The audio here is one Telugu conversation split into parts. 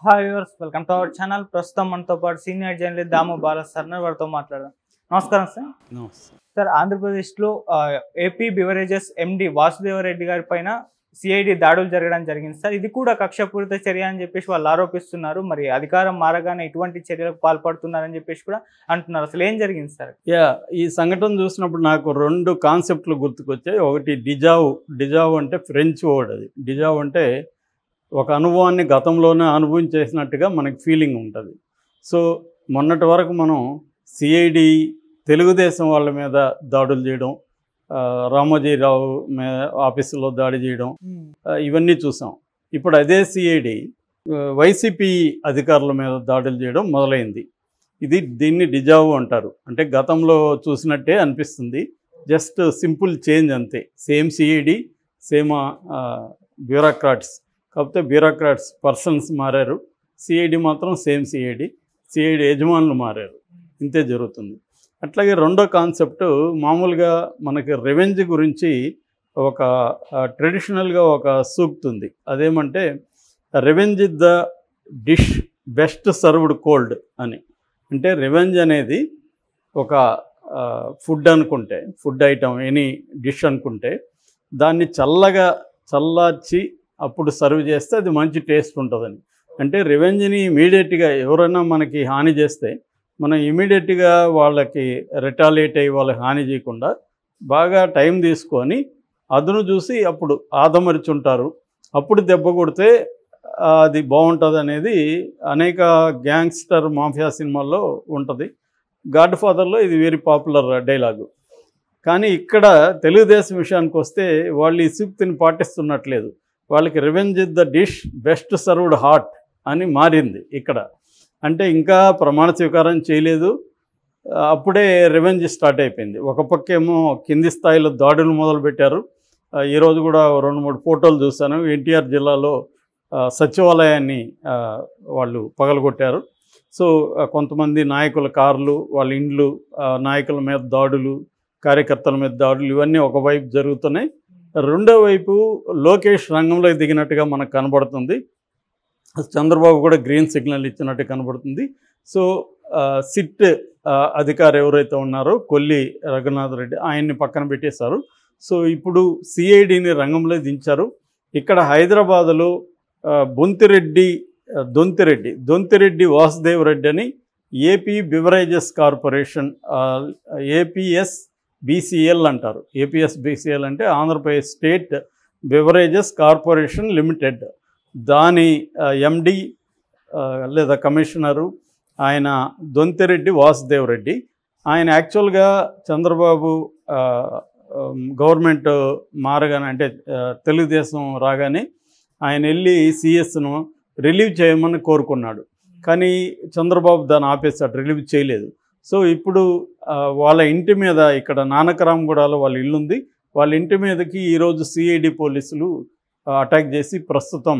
Hi viewers, welcome to our channel. ప్రస్తుతం మనతో పాటు సీనియర్ జర్నలిస్ట్ దాము బాల సార్ వారితో మాట్లాడదాం. నమస్కారం సార్. సార్, ఆంధ్రప్రదేశ్లో ఏపీ బివరేజెస్ ఎండి వాసుదేవరెడ్డి గారి పైన సిఐడి దాడులు జరగడం జరిగింది సార్. ఇది కూడా కక్షపూరిత చర్య అని చెప్పేసి వాళ్ళు ఆరోపిస్తున్నారు. మరి అధికారం మారగానే ఇటువంటి చర్యలకు పాల్పడుతున్నారని చెప్పేసి కూడా అంటున్నారు. అసలు ఏం జరిగింది సార్? ఈ సంఘటన చూసినప్పుడు నాకు రెండు కాన్సెప్ట్లు గుర్తుకొచ్చాయి. ఒకటి డిజావ్ అంటే ఫ్రెంచ్ వర్డ్. అది డిజావ్ అంటే ఒక అనుభవాన్ని గతంలోనే అనుభవించేసినట్టుగా మనకి ఫీలింగ్ ఉంటుంది. సో మొన్నటి వరకు మనం సిఐడి తెలుగుదేశం వాళ్ళ మీద దాడులు చేయడం, రామోజీరావు ఆఫీసులో దాడి చేయడం, ఇవన్నీ చూసాం. ఇప్పుడు అదే సిఐడి వైసీపీ అధికారుల మీద దాడులు చేయడం మొదలైంది. దీన్ని డిజావు అంటారు. అంటే గతంలో చూసినట్టే అనిపిస్తుంది. జస్ట్ సింపుల్ చేంజ్ అంతే. Same CID, same bureaucrats. కాకపోతే బ్యూరోక్రాట్స్ పర్సన్స్ మారారు, సిఐడి మాత్రం సేమ్ సిఐడి యజమానులు మారారు. ఇంతే జరుగుతుంది. అట్లాగే రెండో కాన్సెప్ట్, మామూలుగా మనకి రెవెంజ్ గురించి ఒక ట్రెడిషనల్గా ఒక సూక్తి ఉంది. అదేమంటే revenge is the dish best served cold అని. అంటే రెవెంజ్ అనేది ఒక ఫుడ్ అనుకుంటే, ఫుడ్ ఐటమ్, ఎనీ డిష్ అనుకుంటే దాన్ని చల్లార్చి అప్పుడు సర్వ్ చేస్తే అది మంచి టేస్ట్ ఉంటుందని. అంటే రివెంజ్ని ఇమీడియట్గా ఎవరైనా మనకి హాని చేస్తే మనం ఇమీడియట్గా వాళ్ళకి రిటాలియేట్ అయ్యి వాళ్ళకి హాని చేయకుండా బాగా టైం తీసుకొని అదును చూసి అప్పుడు ఆదమరిచుంటారు. అప్పుడు దెబ్బ కొడితే అది బాగుంటుంది అనేది అనేక గ్యాంగ్స్టర్ మాఫియా సినిమాల్లో ఉంటుంది. గాడ్ ఫాదర్లో ఇది వెరీ పాపులర్ డైలాగు. కానీ ఇక్కడ తెలుగుదేశం విషయానికి వస్తే వాళ్ళు ఈ సూక్తిని పాటిస్తున్నట్లేదు. వాళ్ళకి revenge is the dish best served hot అని మారింది ఇక్కడ. అంటే ఇంకా ప్రమాణ స్వీకారం చేయలేదు, అప్పుడే రివెంజ్ స్టార్ట్ అయిపోయింది. ఒక పక్కేమో కింది స్థాయిలో దాడులు మొదలుపెట్టారు. ఈరోజు కూడా 2-3 ఫోటోలు చూశాను. ఎన్టీఆర్ జిల్లాలో సచివాలయాన్ని వాళ్ళు పగలగొట్టారు. సో కొంతమంది నాయకుల కార్లు, వాళ్ళ ఇండ్లు, నాయకుల మీద దాడులు, కార్యకర్తల మీద దాడులు, ఇవన్నీ ఒకవైపు జరుగుతున్నాయి. రెండో వైపు లోకేష్ రంగంలోకి దిగినట్టుగా మనకు కనబడుతుంది. చంద్రబాబు కూడా గ్రీన్ సిగ్నల్ ఇచ్చినట్టు కనబడుతుంది. సో సిట్ అధికారి ఎవరైతే ఉన్నారో కొల్లి రఘునాథ్ రెడ్డి, ఆయన్ని పక్కన పెట్టేశారు. సో ఇప్పుడు సిఐడిని రంగంలో దించారు. ఇక్కడ హైదరాబాదులో దొంతిరెడ్డి వాసుదేవరెడ్డి అని ఏపీ బివరేజెస్ కార్పొరేషన్, ఏపీఎస్బిసిఎల్ అంటారు. ఏపీఎస్బిసిఎల్ అంటే Andhra Pradesh state beverages corporation limited. దాని ఎండి లేదా కమిషనరు ఆయన దొంతిరెడ్డి వాసుదేవరెడ్డి. ఆయన యాక్చువల్గా చంద్రబాబు గవర్నమెంట్ మారగానే, అంటే తెలుగుదేశం రాగానే ఆయన వెళ్ళి సిఎస్ను రిలీవ్ చేయమని కోరుకున్నాడు. కానీ చంద్రబాబు దాన్ని ఆపేశాడు, రిలీవ్ చేయలేదు. సో ఇప్పుడు వాళ్ళ ఇంటి మీద, ఇక్కడ నానకరాంగూడలో వాళ్ళ ఇల్లు ఉంది, వాళ్ళ ఇంటి మీదకి ఈరోజు సిఐడి పోలీసులు అటాక్ చేసి ప్రస్తుతం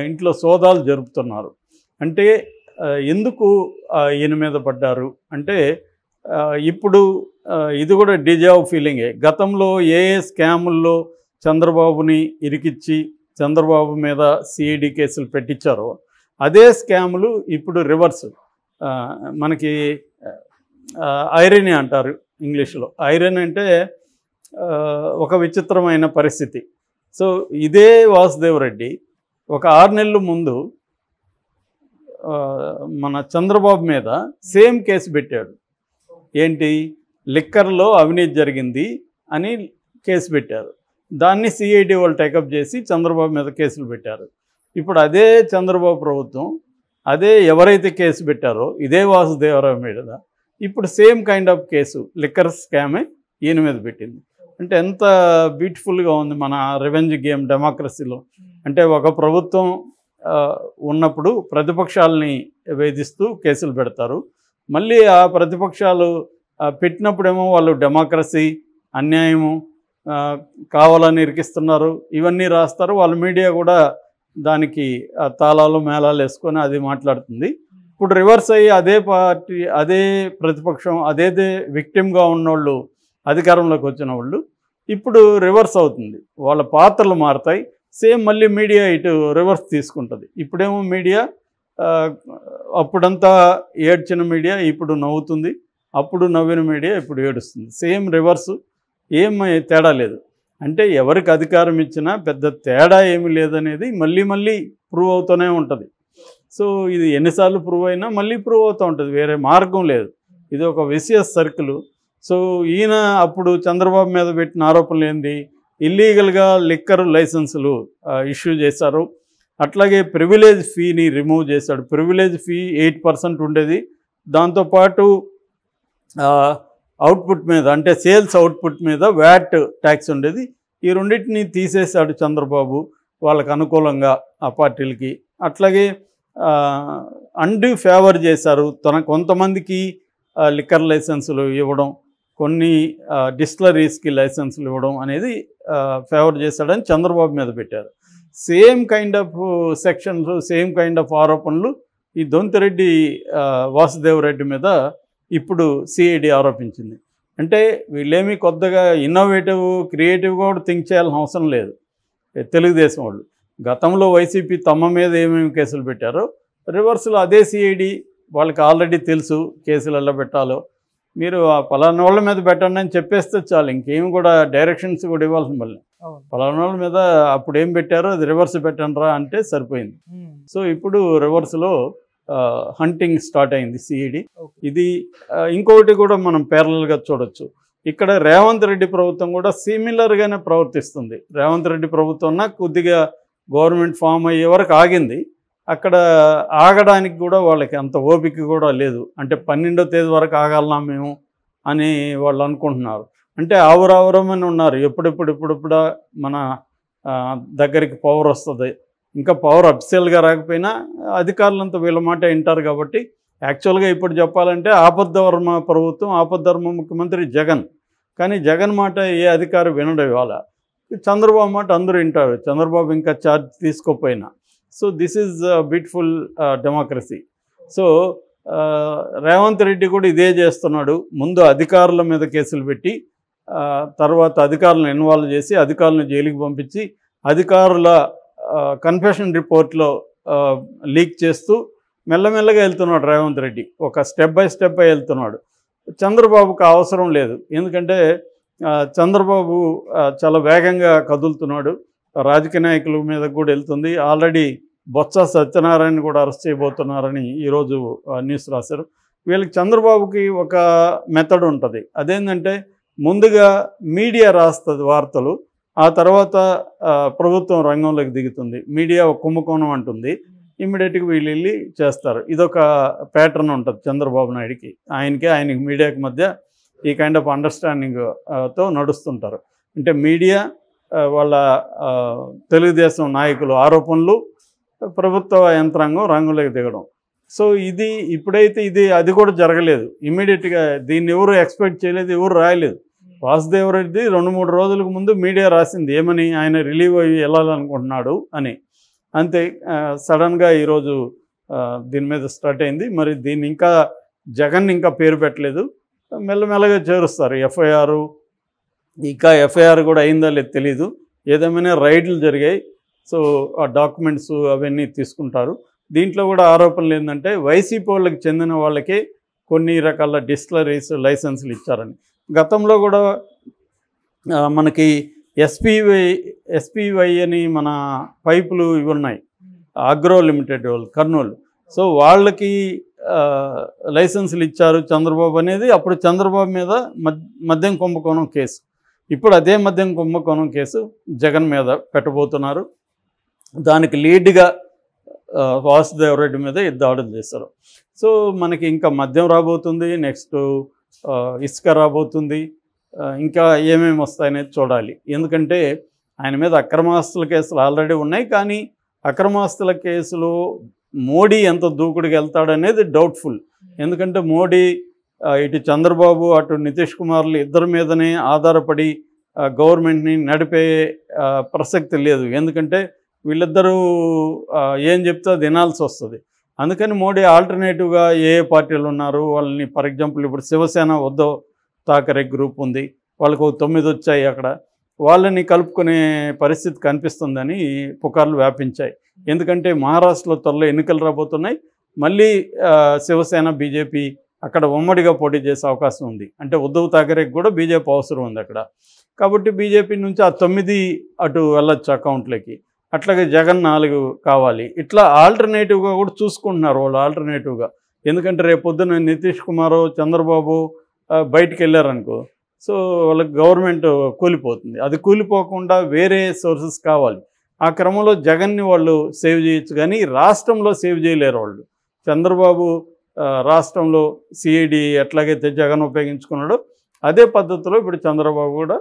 ఇంట్లో సోదాలు జరుపుతున్నారు. అంటే ఎందుకు ఈయన మీద పడ్డారు అంటే ఇప్పుడు ఇది కూడా డిజావ్ ఫీలింగే. గతంలో ఏ స్కాముల్లో చంద్రబాబుని ఇరికిచ్చి చంద్రబాబు మీద సిఐడి కేసులు పెట్టించారో అదే స్కాములు ఇప్పుడు రివర్స్. మనకి ఐరనీ అంటారు ఇంగ్లీష్లో. ఐరనీ అంటే ఒక విచిత్రమైన పరిస్థితి. సో ఇదే వాసుదేవరెడ్డి ఒక 6 నెలల ముందు మన చంద్రబాబు మీద సేమ్ కేసు పెట్టాడు. ఏంటి, లిక్కర్లో అవినీతి జరిగింది అని కేసు పెట్టారు. దాన్ని సిఐడి వాళ్ళు టేకప్ చేసి చంద్రబాబు మీద కేసులు పెట్టారు. ఇప్పుడు అదే చంద్రబాబు ప్రభుత్వం అదే ఎవరైతే కేసు పెట్టారో ఇదే వాసుదేవరావు మీద ఇప్పుడు same kind of case, liquor స్కామే ఈయన మీద పెట్టింది. అంటే ఎంత బ్యూటిఫుల్గా ఉంది మన రివెంజ్ గేమ్ డెమోక్రసీలో. అంటే ఒక ప్రభుత్వం ఉన్నప్పుడు ప్రతిపక్షాలని వేధిస్తూ కేసులు పెడతారు. మళ్ళీ ఆ ప్రతిపక్షాలు పెట్టినప్పుడేమో వాళ్ళు డెమోక్రసీ, అన్యాయము, కావాలని ఇరికిస్తున్నారు, ఇవన్నీ రాస్తారు. వాళ్ళ మీడియా కూడా దానికి తాళాలు మేళాలు వేసుకొని అది మాట్లాడుతుంది. ఇప్పుడు రివర్స్ అయ్యి అదే పార్టీ, అదే ప్రతిపక్షం, అదే విక్టిమ్గా ఉన్నోళ్ళు అధికారంలోకి వచ్చిన వాళ్ళు ఇప్పుడు రివర్స్ అవుతుంది. వాళ్ళ పాత్రలు మారుతాయి. సేమ్ మళ్ళీ మీడియా ఇటు రివర్స్ తీసుకుంటుంది. ఇప్పుడేమో మీడియా అప్పుడంతా ఏడ్చిన మీడియా ఇప్పుడు నవ్వుతుంది, అప్పుడు నవ్విన మీడియా ఇప్పుడు ఏడుస్తుంది. సేమ్ రివర్సు, ఏమీ తేడా లేదు. అంటే ఎవరికి అధికారం ఇచ్చినా పెద్ద తేడా ఏమీ లేదనేది మళ్ళీ మళ్ళీ ప్రూవ్ అవుతూనే ఉంటుంది. సో ఇది ఎన్నిసార్లు ప్రూవ్ అయినా మళ్ళీ ప్రూవ్ అవుతూ ఉంటుంది, వేరే మార్గం లేదు. ఇది ఒక విసియస్ సర్కిల్. సో ఈయన అప్పుడు చంద్రబాబు మీద పెట్టిన ఆరోపణలు ఏంటి, ఇల్లీగల్గా లిక్కర్ లైసెన్సులు ఇష్యూ చేశారు, అట్లాగే ప్రివిలేజ్ ఫీని రిమూవ్ చేశాడు. ప్రివిలేజ్ ఫీ 8% ఉండేది, దాంతోపాటు అవుట్పుట్ మీద అంటే సేల్స్ అవుట్పుట్ మీద వ్యాట్ ట్యాక్స్ ఉండేది. ఈ రెండింటిని తీసేశాడు చంద్రబాబు వాళ్ళకు అనుకూలంగా ఆ పార్టీలకి. అట్లాగే అండ్యూ ఫేవర్ చేశారు, కొంతమందికి లిక్కర్ లైసెన్సులు ఇవ్వడం, కొన్ని డిస్టిలరీస్కి లైసెన్సులు ఇవ్వడం అనేది ఫేవర్ చేశాడని చంద్రబాబు మీద పెట్టారు. సేమ్ కైండ్ ఆఫ్ సెక్షన్లు, సేమ్ కైండ్ ఆఫ్ ఆరోపణలు ఈ దొంతిరెడ్డి వాసుదేవరెడ్డి మీద ఇప్పుడు సిఐడి ఆరోపించింది. అంటే వీళ్ళేమీ కొత్తగా ఇన్నోవేటివ్ క్రియేటివ్గా కూడా థింక్ చేయాల్సిన అవసరం లేదు. తెలుగుదేశం వాళ్ళు గతంలో వైసీపీ తమ మీద ఏమేమి కేసులు పెట్టారో రివర్స్లో అదే సిఐడి వాళ్ళకి ఆల్రెడీ తెలుసు కేసులు ఎలా పెట్టాలో. మీరు ఆ పలానా వాళ్ళ మీద పెట్టండి అని చెప్పేస్తే చాలు, ఇంకేమి కూడా డైరెక్షన్స్ కూడా ఇవ్వాల్సిన మళ్ళీ పలానా వాళ్ళ మీద అప్పుడు ఏం పెట్టారో అది రివర్స్ పెట్టండి రా అంటే సరిపోయింది. సో ఇప్పుడు రివర్స్లో హంటింగ్ స్టార్ట్ అయింది సిఐడి. ఇది ఇంకొకటి కూడా మనం ప్యారలల్గా చూడొచ్చు. ఇక్కడ రేవంత్ రెడ్డి ప్రభుత్వం కూడా సిమిలర్గానే ప్రవర్తిస్తుంది. రేవంత్ రెడ్డి ప్రభుత్వం కొద్దిగా గవర్నమెంట్ ఫామ్ అయ్యే వరకు ఆగింది, అక్కడ ఆగడానికి కూడా వాళ్ళకి అంత ఓపిక కూడా లేదు. అంటే 12వ తేదీ వరకు ఆగాలన్నా మేము అని వాళ్ళు అనుకుంటున్నారు. అంటే ఆవురావురమని ఉన్నారు, ఎప్పుడెప్పుడు మన దగ్గరికి పవర్ వస్తుంది. ఇంకా పవర్ అఫిషియల్గా రాకపోయినా అధికారులంతా వీళ్ళ మాట వింటారు. కాబట్టి యాక్చువల్గా ఇప్పుడు చెప్పాలంటే ఆపద్ధర్మ ప్రభుత్వం, ఆపద్ధర్మ ముఖ్యమంత్రి జగన్. కానీ జగన్ మాట ఏ అధికారి వినడం ఇవాళ. చంద్రబాబు మాట అందరూ వింటారు, చంద్రబాబు ఇంకా ఛార్జ్ తీసుకోకపోయినా. So this is beautiful democracy. So Revanth Reddy కూడా ఇదే చేస్తున్నాడు. ముందు అధికారుల మీద కేసులు పెట్టి తర్వాత అధికారులను ఇన్వాల్వ్ చేసి అధికారులను జైలుకి పంపించి అధికారుల కన్ఫెషన్ రిపోర్ట్లో లీక్ చేస్తూ మెల్లమెల్లగా వెళ్తున్నాడు రేవంత్ రెడ్డి. ఒక స్టెప్ బై స్టెప్ వెళ్తున్నాడు. చంద్రబాబుకు అవసరం లేదు, ఎందుకంటే చంద్రబాబు చాలా వేగంగా కదులుతున్నాడు. రాజకీయ నాయకుల మీద కూడా వెళ్తుంది. ఆల్రెడీ బొత్స సత్యనారాయణ కూడా అరెస్ట్ చేయబోతున్నారని ఈరోజు న్యూస్ రాశారు. వీళ్ళకి చంద్రబాబుకి ఒక మెథడ్ ఉంటుంది, అదేంటంటే ముందుగా మీడియా రాస్తుంది వార్తలు, ఆ తర్వాత ప్రభుత్వం రంగంలోకి దిగుతుంది. మీడియా ఒక కుంభకోణం అంటుంది, ఇమ్మీడియట్గా వీళ్ళు వెళ్ళి చేస్తారు. ఇదొక ప్యాటర్న్ ఉంటుంది చంద్రబాబు నాయుడికి, ఆయనకి మీడియాకి మధ్య ఈ కైండ్ ఆఫ్ అండర్స్టాండింగ్తో నడుస్తుంటారు. అంటే మీడియా వాళ్ళ తెలుగుదేశం నాయకులు ఆరోపణలు, ప్రభుత్వ యంత్రాంగం రంగంలోకి దిగడం. సో ఇప్పుడైతే అది కూడా జరగలేదు. ఇమ్మీడియట్గా దీన్ని ఎవరు ఎక్స్పెక్ట్ చేయలేదు, ఎవరు రాయలేదు. వాసుదేవరెడ్డి 2-3 రోజులకు ముందు మీడియా రాసింది ఏమని, ఆయన రిలీవ్ అయ్యి వెళ్ళాలనుకుంటున్నాడు అని. అంతే సడన్గా ఈరోజు దీని మీద స్టార్ట్ అయింది. మరి దీన్ని ఇంకా జగన్ ఇంకా పేరు పెట్టలేదు, మెల్లమెల్లగా చేరుస్తారు. ఎఫ్ఐఆర్ కూడా అయిందా లేదు తెలీదు. ఏదేమైనా రైడ్లు జరిగాయి. సో ఆ డాక్యుమెంట్స్ అవన్నీ తీసుకుంటారు. దీంట్లో కూడా ఆరోపణలు ఏంటంటే వైసీపీ వాళ్ళకి చెందిన వాళ్ళకే కొన్ని రకాల డిస్టిలరీస్ లైసెన్సులు ఇచ్చారని. గతంలో కూడా మనకి ఎస్పీవై అని మన పైపులు ఇవి ఉన్నాయి, అగ్రో లిమిటెడ్ వాళ్ళు కర్నూలు. సో వాళ్ళకి లైసెన్సులు ఇచ్చారు చంద్రబాబు అనేది అప్పుడు చంద్రబాబు మీద మద్యం కుంభకోణం కేసు. ఇప్పుడు అదే మద్యం కుంభకోణం కేసు జగన్ మీద పెట్టబోతున్నారు. దానికి లీడ్గా వాసుదేవరెడ్డి మీద దాడులు చేస్తారు. సో మనకి ఇంకా మద్యం రాబోతుంది, నెక్స్ట్ ఇసుక రాబోతుంది, ఇంకా ఏమేమి వస్తాయనేది చూడాలి. ఎందుకంటే ఆయన మీద అక్రమాస్తుల కేసులు ఆల్రెడీ ఉన్నాయి, కానీ అక్రమాస్తుల కేసులు మోడీ ఎంత దూకుడికి వెళ్తాడనేది డౌట్ఫుల్. ఎందుకంటే మోడీ ఇటు చంద్రబాబు అటు నితీష్ కుమార్లు ఇద్దరి మీదనే ఆధారపడి గవర్నమెంట్ని నడిపే ప్రసక్తి లేదు. ఎందుకంటే వీళ్ళిద్దరూ ఏం చెప్తే వినాల్సి వస్తుంది. అందుకని మోడీ ఆల్టర్నేటివ్గా ఏ పార్టీలు ఉన్నారు వాళ్ళని, ఫర్ ఎగ్జాంపుల్ ఇప్పుడు శివసేన ఉద్ధవ్ ఠాకరే గ్రూప్ ఉంది, వాళ్ళకు 9 వచ్చాయి అక్కడ. వాళ్ళని కలుపుకునే పరిస్థితి కనిపిస్తుందని పుకార్లు వ్యాపించాయి. ఎందుకంటే మహారాష్ట్రలో త్వరలో ఎన్నికలు రాబోతున్నాయి. మళ్ళీ శివసేన బీజేపీ అక్కడ ఉమ్మడిగా పోటీ చేసే అవకాశం ఉంది. అంటే ఉద్ధవ్ ఠాకరేకి కూడా బీజేపీ అవసరం ఉంది అక్కడ. కాబట్టి బీజేపీ నుంచి ఆ 9 అటు వెళ్ళొచ్చు అకౌంట్లకి. అట్లాగే జగన్ 4 కావాలి. ఇట్లా ఆల్టర్నేటివ్గా కూడా చూసుకుంటున్నారు వాళ్ళు ఆల్టర్నేటివ్గా. ఎందుకంటే రేపు పొద్దున్న నితీష్ కుమార్, చంద్రబాబు బయటికి వెళ్ళారనుకో, సో వాళ్ళకి గవర్నమెంట్ కూలిపోతుంది. అది కూలిపోకుండా వేరే సోర్సెస్ కావాలి. ఆ క్రమంలో జగన్ని వాళ్ళు సేవ్ చేయొచ్చు, కానీ రాష్ట్రంలో సేవ్ చేయలేరు వాళ్ళు. చంద్రబాబు రాష్ట్రంలో సిఐడి ఎట్లాగైతే జగన్ ఉపయోగించుకున్నాడో అదే పద్ధతిలో ఇప్పుడు చంద్రబాబు కూడా